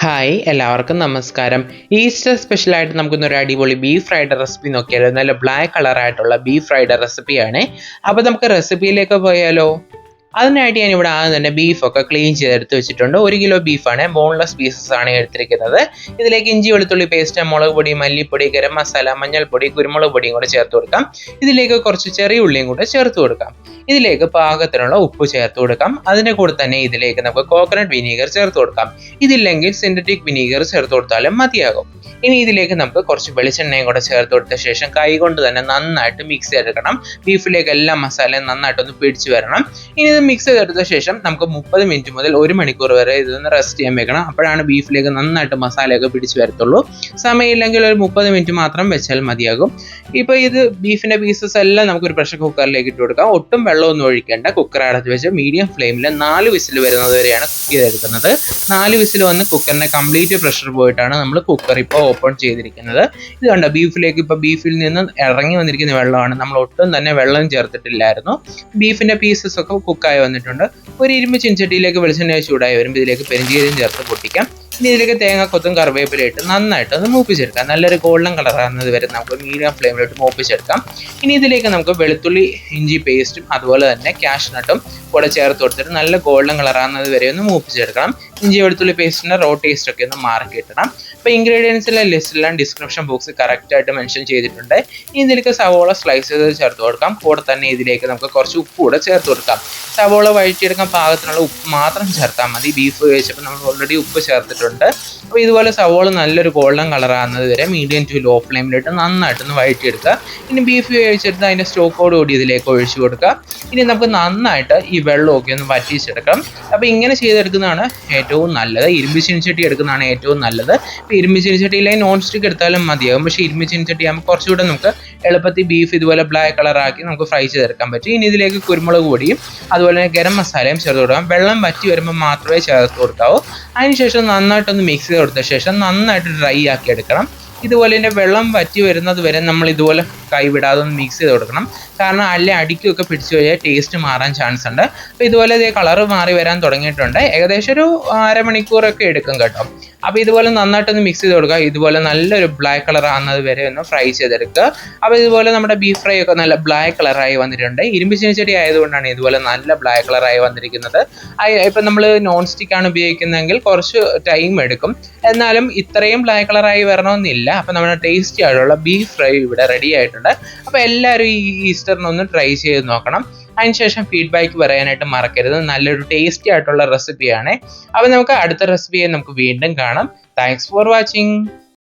Hi എല്ലാവർക്കും നമസ്കാരം. Easter സ്പെഷ്യലായിട്ട് നമുക്കൊന്നൊരു അടിപൊളി ബീഫ് ഫ്രൈഡ് റെസിപ്പി നോക്കിയാലോ. നല്ല ബ്ലാക്ക് കളറായിട്ടുള്ള ബീഫ് ഫ്രൈഡ് റെസിപ്പിയാണ്. അപ്പോൾ നമുക്ക് റെസിപ്പിയിലേക്ക് പോയാലോ. അതിനായിട്ട് ഞാൻ ഇവിടെ ആദ്യം തന്നെ ബീഫൊക്കെ ക്ലീൻ ചെയ്തെടുത്ത് വെച്ചിട്ടുണ്ട്. 1 കിലോ ബീഫാണ്, ബോൺലെസ് പീസസ് ആണ് എടുത്തിരിക്കുന്നത്. ഇതിലേക്ക് ഇഞ്ചി വെളുത്തുള്ളി പേസ്റ്റ്, മുളക് പൊടി, മല്ലിപ്പൊടി, ഗരം മസാല, മഞ്ഞൾപ്പൊടി, കുരുമുളക് പൊടിയും കൂടെ ചേർത്ത് കൊടുക്കാം. ഇതിലേക്ക് കുറച്ച് ചെറിയ ഉള്ളിയും കൂടെ ചേർത്ത് കൊടുക്കാം. ഇതിലേക്ക് പാകത്തിനുള്ള ഉപ്പ് ചേർത്ത് കൊടുക്കാം. അതിൻ്റെ കൂടെ തന്നെ ഇതിലേക്ക് നമുക്ക് കോക്കനട്ട് വിനീഗർ ചേർത്ത് കൊടുക്കാം. ഇതില്ലെങ്കിൽ സിന്തറ്റിക് വിനീഗർ ചേർത്ത് കൊടുത്താലും മതിയാകും. ഇനി ഇതിലേക്ക് നമുക്ക് കുറച്ച് വെളിച്ചെണ്ണയും കൂടെ ചേർത്ത് കൊടുത്ത ശേഷം കൈ കൊണ്ട് തന്നെ നന്നായിട്ട് മിക്സ് ചെയ്തെടുക്കണം. ബീഫിലേക്ക് എല്ലാ മസാലയും നന്നായിട്ടൊന്ന് പിടിച്ചു വരണം. ഇനി ഇത് മിക്സ് ചെയ്തെടുത്ത ശേഷം നമുക്ക് 30 മിനിറ്റ് മുതൽ 1 മണിക്കൂർ വരെ ഇതൊന്ന് റെസ്റ്റ് ചെയ്യാൻ വെക്കണം. അപ്പോഴാണ് ബീഫിലേക്ക് നന്നായിട്ട് മസാലയൊക്കെ പിടിച്ചു വരത്തുള്ളൂ. സമയമില്ലെങ്കിൽ ഒരു 30 മിനിറ്റ് മാത്രം വെച്ചാൽ മതിയാകും. ഇപ്പോൾ ഇത് ബീഫിൻ്റെ പീസസ് എല്ലാം നമുക്കൊരു പ്രഷർ കുക്കറിലേക്ക് ഇട്ട് കൊടുക്കാം. ഒട്ടും വെള്ളമൊന്നും ഒഴിക്കേണ്ട. കുക്കർ അടച്ച് വെച്ച് മീഡിയം ഫ്ലെയിമിൽ 4 വിസിൽ വരുന്നത് വരെയാണ് കുക്ക് ചെയ്തെടുക്കുന്നത്. 4 വിസിൽ വന്ന് കുക്കറിൻ്റെ കംപ്ലീറ്റ് പ്രഷർ പോയിട്ടാണ് നമ്മൾ കുക്കർ ഇപ്പോൾ ഓപ്പൺ ചെയ്തിരിക്കുന്നത്. ഇത് കണ്ടോ, ബീഫിലേക്ക് ഇപ്പോൾ ബീഫിൽ നിന്ന് ഇറങ്ങി വന്നിരിക്കുന്ന വെള്ളമാണ്. നമ്മൾ ഒട്ടും തന്നെ വെള്ളം ചേർത്തിട്ടില്ലായിരുന്നു. ബീഫിൻ്റെ പീസസ് ഒക്കെ കുക്കായി വന്നിട്ടുണ്ട്. ഒരു ഇരുമ്പ് ചീനച്ചട്ടിയിലേക്ക് വെളിച്ചെണ്ണ ചൂടായി വരുമ്പോൾ ഇതിലേക്ക് പെരിഞ്ചീരകം ചേർത്ത് പൊട്ടിക്കാം. ഇനി ഇതിലേക്ക് തേങ്ങാക്കൊത്തും കറിവേപ്പില ഇട്ട് നന്നായിട്ട് ഒന്ന് മൂപ്പിച്ചെടുക്കാം. നല്ലൊരു ഗോൾഡൻ കളറാകുന്നത് വരെ നമുക്ക് മീഡിയം ഫ്ലെയിമിലിട്ട് മൂപ്പിച്ചെടുക്കാം. ഇനി ഇതിലേക്ക് നമുക്ക് വെളുത്തുള്ളി ഇഞ്ചി പേസ്റ്റും അതുപോലെ തന്നെ കാഷ്നട്ടും കൂടെ ചേർത്ത് കൊടുത്തിട്ട് നല്ല ഗോൾഡൻ കളറാകുന്നത് വരെ ഒന്ന് മൂപ്പിച്ചെടുക്കണം. ഇഞ്ചി വെളുത്തുള്ളി പേസ്റ്റിൻ്റെ റോ ടേസ്റ്റ് ഒക്കെ ഒന്ന് മാറി കിട്ടണം. അപ്പോൾ ഇൻഗ്രീഡിയൻസിലെ ലിസ്റ്റെല്ലാം ഡിസ്ക്രിപ്ഷൻ ബോക്സ് കറക്റ്റായിട്ട് മെൻഷൻ ചെയ്തിട്ടുണ്ട്. ഇനി ഇതിലേക്ക് സവോള സ്ലൈസ് ചെയ്ത് ചേർത്ത് കൊടുക്കാം. കൂടെ തന്നെ ഇതിലേക്ക് നമുക്ക് കുറച്ച് ഉപ്പ് കൂടെ ചേർത്ത് കൊടുക്കാം. സവോള വഴറ്റിയെടുക്കാൻ പാകത്തിനുള്ള ഉപ്പ് മാത്രം ചേർത്താൽ മതി. ബീഫ് വേവിച്ചപ്പോൾ നമ്മൾ ഓൾറെഡി ഉപ്പ് ചേർത്തിട്ടുണ്ട്. അപ്പോൾ ഇതുപോലെ സവോള നല്ലൊരു ഗോൾഡൻ കളറാകുന്നത് വരെ മീഡിയം ടു ലോ ഫ്ലെയിമിലിട്ട് നന്നായിട്ടൊന്ന് വഴറ്റിയെടുക്കുക. ഇനി ബീഫ് വേവിച്ചെടുത്ത് അതിൻ്റെ സ്റ്റോക്കോട് കൂടി ഇതിലേക്ക് ഒഴിച്ചു കൊടുക്കുക. ഇനി നമുക്ക് നന്നായിട്ട് ഈ വെള്ളമൊക്കെ ഒന്ന് വറ്റിച്ചെടുക്കാം. അപ്പോൾ ഇങ്ങനെ ചെയ്തെടുക്കുന്നതാണ് ഏറ്റവും നല്ലത്. ഇരുമ്പ് ചീനച്ചട്ടി എടുക്കുന്നതാണ് ഏറ്റവും നല്ലത്. ഇപ്പോൾ ഇരുമ്പ് ചീനച്ചട്ടിയിലേക്ക് നോൺ സ്റ്റിക്ക് എടുത്താലും മതിയാകും. പക്ഷേ ഇരുമ്പ് ചീനച്ചട്ടി ആകുമ്പോൾ കുറച്ചുകൂടെ നമുക്ക് എളുപ്പത്തിൽ ബീഫ് ഇതുപോലെ ബ്ലാക്ക് കളറാക്കി നമുക്ക് ഫ്രൈ ചെയ്തെടുക്കാൻ പറ്റും. ഇനി ഇതിലേക്ക് കുരുമുളക് പൊടിയും അതുപോലെ തന്നെ ഗരം മസാലയും ചേർത്ത് കൊടുക്കാം. വെള്ളം വറ്റി വരുമ്പോൾ മാത്രമേ ചേർത്ത് കൊടുക്കാവൂ. അതിനുശേഷം നന്നായിട്ടൊന്ന് മിക്സ് ചെയ്ത് കൊടുത്ത ശേഷം നന്നായിട്ട് ഡ്രൈ ആക്കി എടുക്കണം. ഇതുപോലെ തന്നെ വെള്ളം വറ്റി വരുന്നത് വരെ നമ്മൾ ഇതുപോലെ കൈവിടാതെ ഒന്ന് മിക്സ് ചെയ്ത് കൊടുക്കണം. കാരണം അല്ലെ അടിക്കൊക്കെ പിടിച്ചു കഴിഞ്ഞാൽ ടേസ്റ്റ് മാറാൻ ചാൻസ് ഉണ്ട്. അപ്പോൾ ഇതുപോലെ ഇതേ കളറ് മാറി വരാൻ തുടങ്ങിയിട്ടുണ്ട്. ഏകദേശം ഒരു അരമണിക്കൂറൊക്കെ എടുക്കും കേട്ടോ. അപ്പോൾ ഇതുപോലെ നന്നായിട്ടൊന്ന് മിക്സ് ചെയ്ത് കൊടുക്കുക. ഇതുപോലെ നല്ലൊരു ബ്ലാക്ക് കളർ ആകുന്നത് വരെ ഒന്ന് ഫ്രൈ ചെയ്തെടുക്കുക. അപ്പോൾ ഇതുപോലെ നമ്മുടെ ബീഫ് ഫ്രൈ ഒക്കെ നല്ല ബ്ലാക്ക് കളറായി വന്നിട്ടുണ്ട്. ഇരുമ്പ് ചീനച്ചട്ടി ആയതുകൊണ്ടാണ് ഇതുപോലെ നല്ല ബ്ലാക്ക് കളറായി വന്നിരിക്കുന്നത്. ഇപ്പം നമ്മൾ നോൺ സ്റ്റിക്കാണ് ഉപയോഗിക്കുന്നതെങ്കിൽ കുറച്ച് ടൈം എടുക്കും. എന്നാലും ഇത്രയും ബ്ലാക്ക് കളറായി വരണമെന്നില്ല. അപ്പോൾ നമ്മുടെ ടേസ്റ്റി ആയിട്ടുള്ള ബീഫ് ഫ്രൈ ഇവിടെ റെഡി ആയിട്ടുണ്ട്. അപ്പോൾ എല്ലാവരും ഈ ഈസ്റ്ററിനൊന്ന് ട്രൈ ചെയ്ത് നോക്കണം. അതിനുശേഷം ഫീഡ്ബാക്ക് പറയാനായിട്ട് മറക്കരുത്. നല്ലൊരു ടേസ്റ്റി ആയിട്ടുള്ള റെസിപ്പിയാണ്. അപ്പോൾ നമുക്ക് അടുത്ത റെസിപ്പിയെ നമുക്ക് വീണ്ടും കാണാം. Thanks for watching.